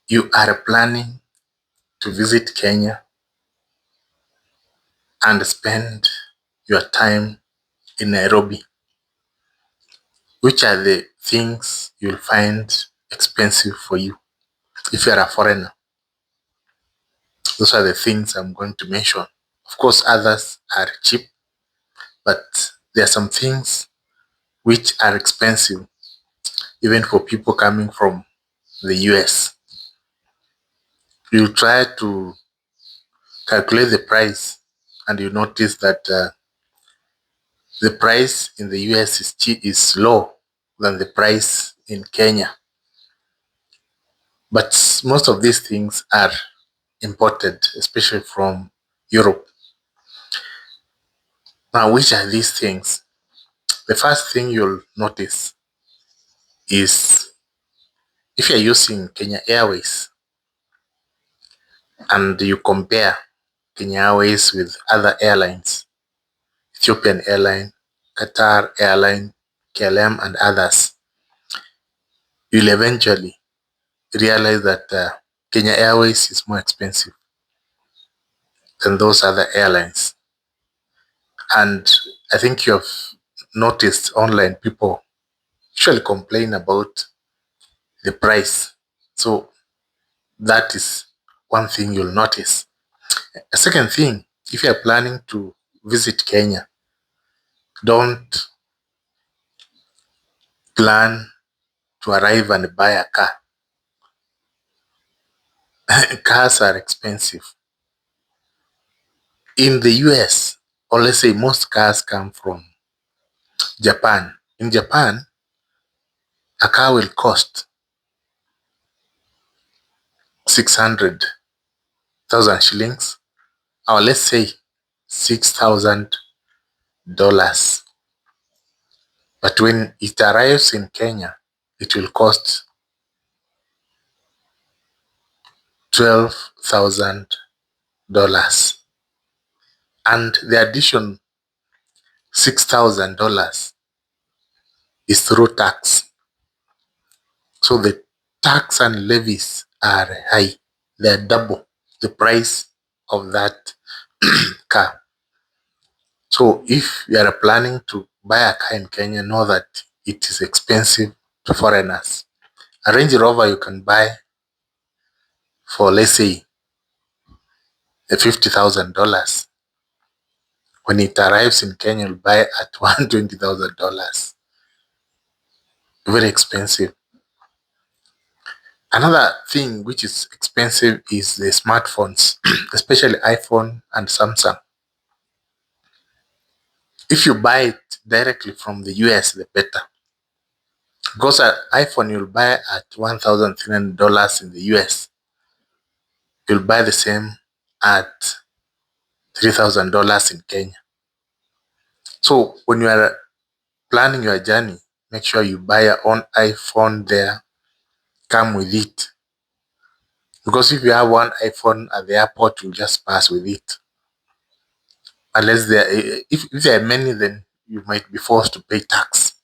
you are planning to visit Kenya and spend your time in Nairobi, which are the things you'll find expensive for you if you're a foreigner? Those are the things I'm going to mention. Of course, others are cheap, but there are some things which are expensive even for people coming from the US. You try to calculate the price and you notice that the price in the US is low than the price in Kenya. But most of these things are imported, especially from Europe. Now, which are these things? The first thing you'll notice is if you're using Kenya Airways and you compare Kenya Airways with other airlines, Ethiopian Airline, Qatar Airline, KLM, and others, you'll eventually realize that Kenya Airways is more expensive than those other airlines. And I think you've noticed online people usually complain about the price. So that is one thing you'll notice. A second thing, if you're planning to visit Kenya, don't plan to arrive and buy a car. Cars are expensive. In the US, or let's say most cars come from Japan. In Japan, a car will cost 600,000 shillings, or let's say $6,000. But when it arrives in Kenya, it will cost $12,000. And the addition $6,000 is through tax. So the tax and levies are high. They're double the price of that car. So if you are planning to buy a car in Kenya, know that it is expensive to foreigners. A Range Rover you can buy for, let's say, $50,000. When it arrives in Kenya, you'll buy at $120,000. Very expensive. Another thing which is expensive is the smartphones, especially iPhone and Samsung. If you buy it directly from the US, the better. Because an iPhone you'll buy at $1,300 in the US, you'll buy the same at $3,000 in Kenya. So when you are planning your journey, make sure you buy your own iPhone there, come with it. Because if you have one iPhone at the airport, you just pass with it. Unless if there are many, then you might be forced to pay tax.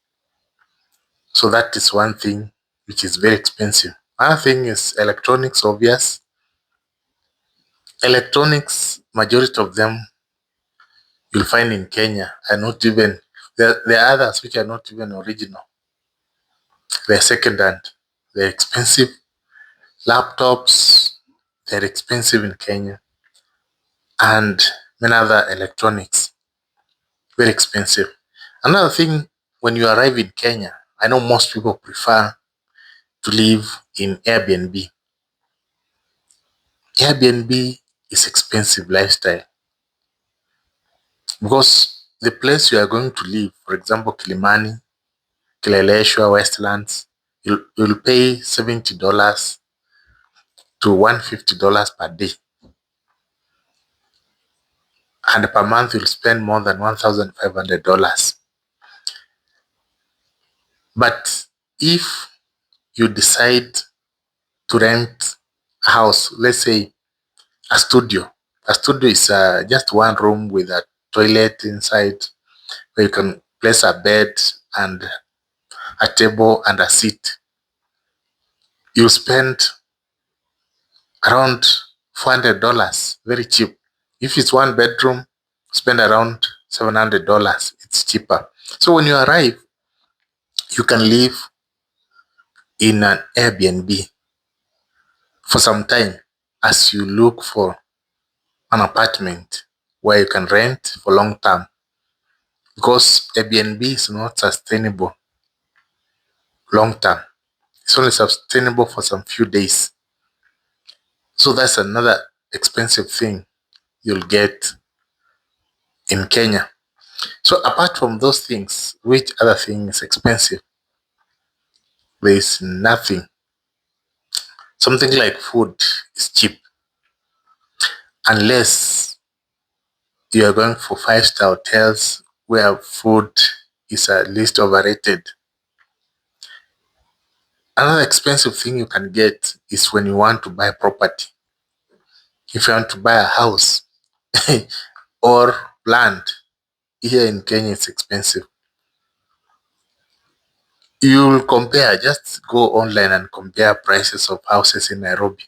So that is one thing which is very expensive. Another thing is electronics, obvious. Electronics, majority of them you'll find in Kenya are not even, there are others which are not even original. They're second-hand. They're expensive. Laptops, they're expensive in Kenya. And many other electronics, very expensive. Another thing, when you arrive in Kenya, I know most people prefer to live in Airbnb. Airbnb is expensive lifestyle because the place you are going to live, for example, Kilimani, Kileleshwa, Westlands, you'll pay $70 to $150 per day. And per month, you'll spend more than $1,500. But if you decide to rent a house, let's say a studio is just one room with a toilet inside where you can place a bed and a table and a seat. You spend around $400, very cheap. If it's one bedroom, spend around $700. It's cheaper. So when you arrive, you can live in an Airbnb for some time as you look for an apartment where you can rent for long term, because Airbnb is not sustainable long term. It's only sustainable for some few days. So that's another expensive thing you'll get in Kenya. So apart from those things, which other thing is expensive? There is nothing. Something like food is cheap unless you are going for five-star hotels where food is at least overrated. Another expensive thing you can get is when you want to buy property. If you want to buy a house or land, here in Kenya it's expensive. You will compare, just go online and compare prices of houses in Nairobi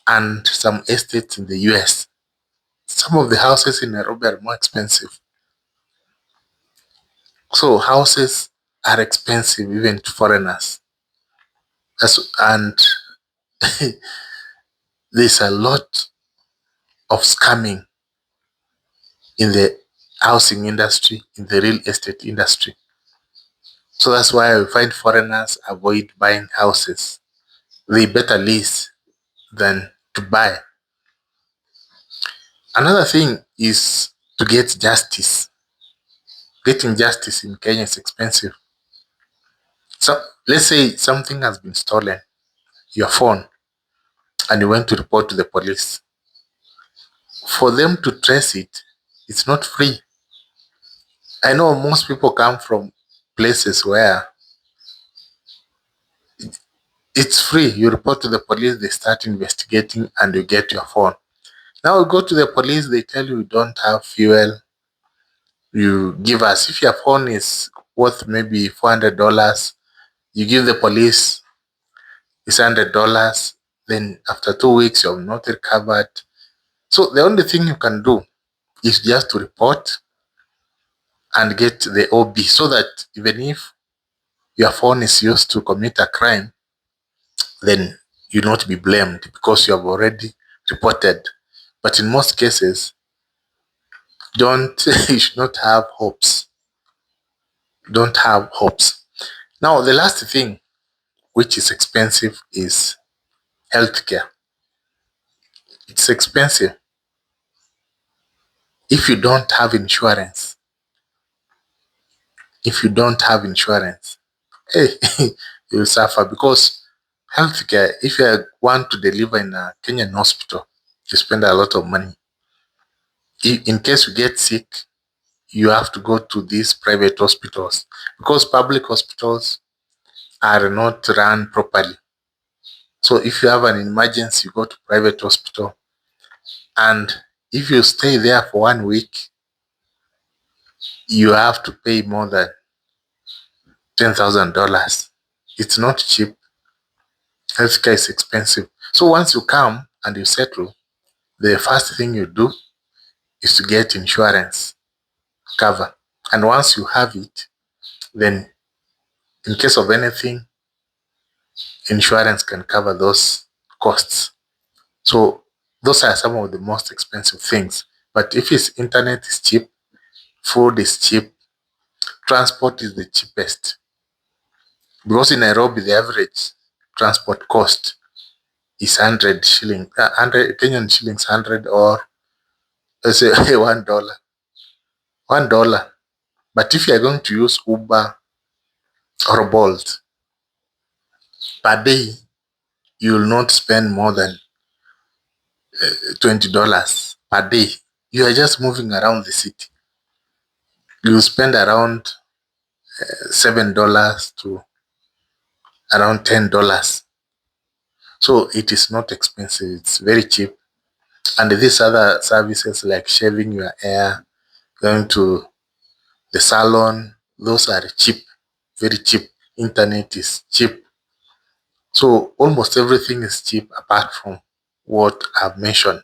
and some estates in the US. Some of the houses in Nairobi are more expensive. So houses are expensive even to foreigners. And there's a lot of scamming in the housing industry, in the real estate industry. So that's why I find foreigners avoid buying houses. They better lease than to buy. Another thing is to get justice. Getting justice in Kenya is expensive. So let's say something has been stolen, your phone, and you went to report to the police. For them to trace it, it's not free. I know most people come from places where it's free. You report to the police, they start investigating, and you get your phone. Now you go to the police, they tell you don't have fuel. You give us, if your phone is worth maybe $400, you give the police it's $100. Then after 2 weeks, you're not recovered. So the only thing you can do is just to report and get the OB, so that even if your phone is used to commit a crime, then you not be blamed because you have already reported. But in most cases, don't you should not have hopes. Don't have hopes. Now, the last thing which is expensive is healthcare. It's expensive. If you don't have insurance, if you don't have insurance, hey, you'll suffer, because healthcare, if you want to deliver in a Kenyan hospital, you spend a lot of money. In case you get sick, you have to go to these private hospitals, because public hospitals are not run properly. So if you have an emergency, you go to private hospital, and if you stay there for 1 week, you have to pay more than $10,000. It's not cheap. Healthcare is expensive. So once you come and you settle, the first thing you do is to get insurance cover. And once you have it, then in case of anything, insurance can cover those costs. So those are some of the most expensive things. But if it's internet is cheap, food is cheap, transport is the cheapest. Because in Nairobi, the average transport cost is 100 shilling, 100 Kenyan shillings, 100, or let's say $1. $1. But if you are going to use Uber or Bolt per day, you will not spend more than $20 per day. You are just moving around the city. You will spend around $7 to around $10. So it is not expensive. It's very cheap. And these other services like shaving your hair, going to the salon, those are cheap, very cheap. Internet is cheap. So almost everything is cheap apart from what I've mentioned.